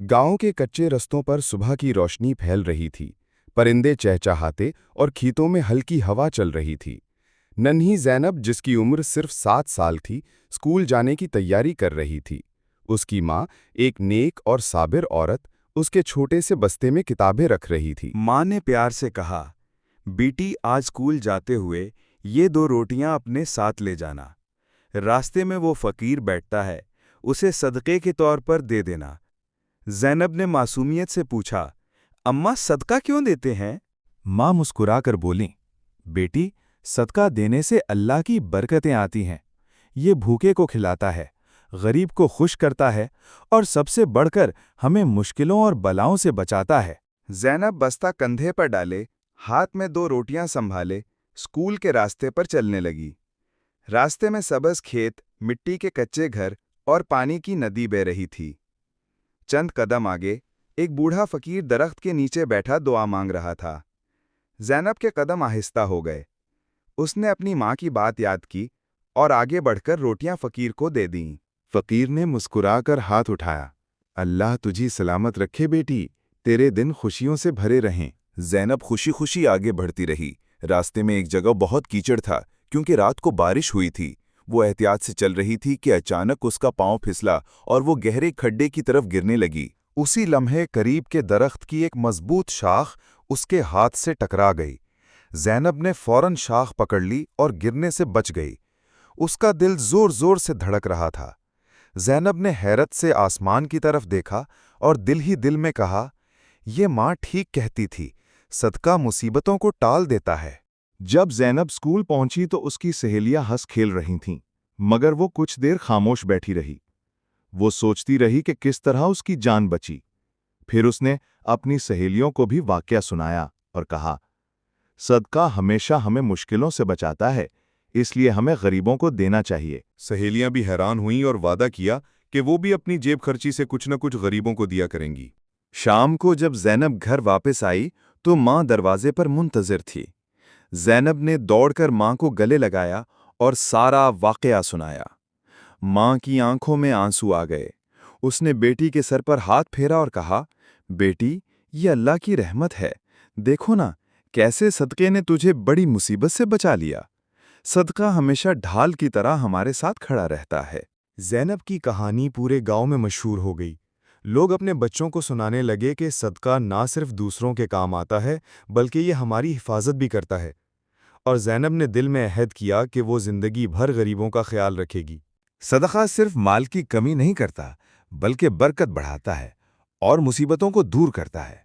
गांव के कच्चे रस्तों पर सुबह की रोशनी फैल रही थी। परिंदे चहचहाते और खेतों में हल्की हवा चल रही थी। नन्ही ज़ैनब, जिसकी उम्र सिर्फ 7 साल थी, स्कूल जाने की तैयारी कर रही थी। उसकी माँ, एक नेक और साबिर औरत, उसके छोटे से बस्ते में किताबें रख रही थी। माँ ने प्यार से कहा, बेटी आज स्कूल जाते हुए ये 2 रोटियां अपने साथ ले जाना। रास्ते में वो फकीर बैठता है, उसे सदक़े के तौर पर दे देना। ज़ैनब ने मासूमियत से पूछा, अम्मा सदका क्यों देते हैं? माँ मुस्कुराकर बोलीं, बेटी, सदका देने से अल्लाह की बरकतें आती हैं। ये भूखे को खिलाता है, गरीब को खुश करता है और सबसे बढ़कर हमें मुश्किलों और बलाओं से बचाता है। ज़ैनब बस्ता कंधे पर डाले, हाथ में 2 रोटियां संभाले, स्कूल के रास्ते पर चलने लगी। रास्ते में सबज खेत, मिट्टी के कच्चे घर और पानी की नदी बह रही थी। चंद कदम आगे एक बूढ़ा फकीर दरख्त के नीचे बैठा दुआ मांग रहा था। ज़ैनब के कदम आहिस्ता हो गए। उसने अपनी माँ की बात याद की और आगे बढ़कर रोटियां फकीर को दे दीं। फकीर ने मुस्कुराकर हाथ उठाया, अल्लाह तुझी सलामत रखे बेटी, तेरे दिन खुशियों से भरे रहें। ज़ैनब खुशी खुशी आगे बढ़ती रही। रास्ते में एक जगह बहुत कीचड़ था, क्योंकि रात को बारिश हुई थी। वो एहतियात से चल रही थी कि अचानक उसका पांव फिसला और वो गहरे खड्डे की तरफ गिरने लगी। उसी लम्हे करीब के दरख्त की एक मजबूत शाख उसके हाथ से टकरा गई। ज़ैनब ने फौरन शाख पकड़ ली और गिरने से बच गई। उसका दिल जोर जोर से धड़क रहा था। ज़ैनब ने हैरत से आसमान की तरफ देखा और दिल ही दिल में कहा, ये माँ ठीक कहती थी, सदका मुसीबतों को टाल देता है। जब ज़ैनब स्कूल पहुंची तो उसकी सहेलियां हंस खेल रही थीं, मगर वो कुछ देर खामोश बैठी रही। वो सोचती रही कि किस तरह उसकी जान बची। फिर उसने अपनी सहेलियों को भी वाकया सुनाया और कहा, सदका हमेशा हमें मुश्किलों से बचाता है, इसलिए हमें गरीबों को देना चाहिए। सहेलियां भी हैरान हुईं और वादा किया कि वो भी अपनी जेब खर्ची से कुछ न कुछ गरीबों को दिया करेंगी। शाम को जब ज़ैनब घर वापस आई तो माँ दरवाजे पर मुंतज़िर थी। ज़ैनब ने दौड़कर माँ को गले लगाया और सारा वाकया सुनाया। माँ की आंखों में आंसू आ गए। उसने बेटी के सर पर हाथ फेरा और कहा, बेटी, ये अल्लाह की रहमत है। देखो ना, कैसे सदक़े ने तुझे बड़ी मुसीबत से बचा लिया। सदका हमेशा ढाल की तरह हमारे साथ खड़ा रहता है। ज़ैनब की कहानी पूरे गांव में मशहूर हो गई। लोग अपने बच्चों को सुनाने लगे कि सदका ना सिर्फ दूसरों के काम आता है, बल्कि ये हमारी हिफाजत भी करता है। और ज़ैनब ने दिल में अहद किया कि वो ज़िंदगी भर गरीबों का ख्याल रखेगी। सदका सिर्फ माल की कमी नहीं करता, बल्कि बरकत बढ़ाता है और मुसीबतों को दूर करता है।